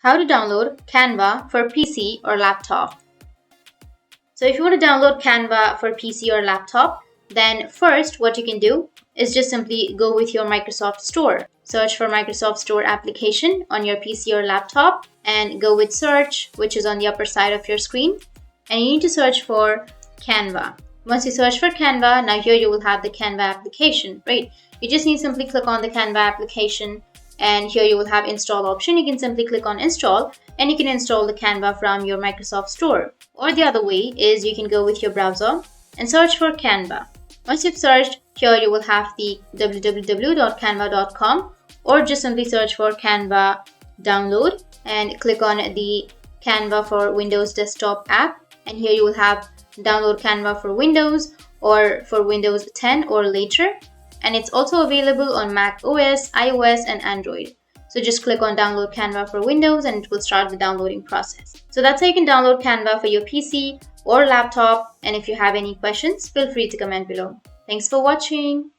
How to download Canva for PC or laptop. So if you want to download Canva for PC or laptop, then first what you can do is just simply go with your Microsoft Store. Search for Microsoft Store application on your PC or laptop and go with search, which is on the upper side of your screen. And you need to search for Canva. Once you search for Canva, now here you will have the Canva application, right? You just need to simply click on the Canva application, and here you will have install option. You can simply click on install and you can install the Canva from your Microsoft Store. Or the other way is you can go with your browser and search for Canva. Once you've searched, here you will have the www.canva.com, or just simply search for Canva download and click on the Canva for Windows desktop app, and here you will have download Canva for Windows or for Windows 10 or later. And it's also available on Mac OS, iOS, and Android. So just click on download Canva for Windows and it will start the downloading process. So that's how you can download Canva for your PC or laptop. And if you have any questions, feel free to comment below. Thanks for watching.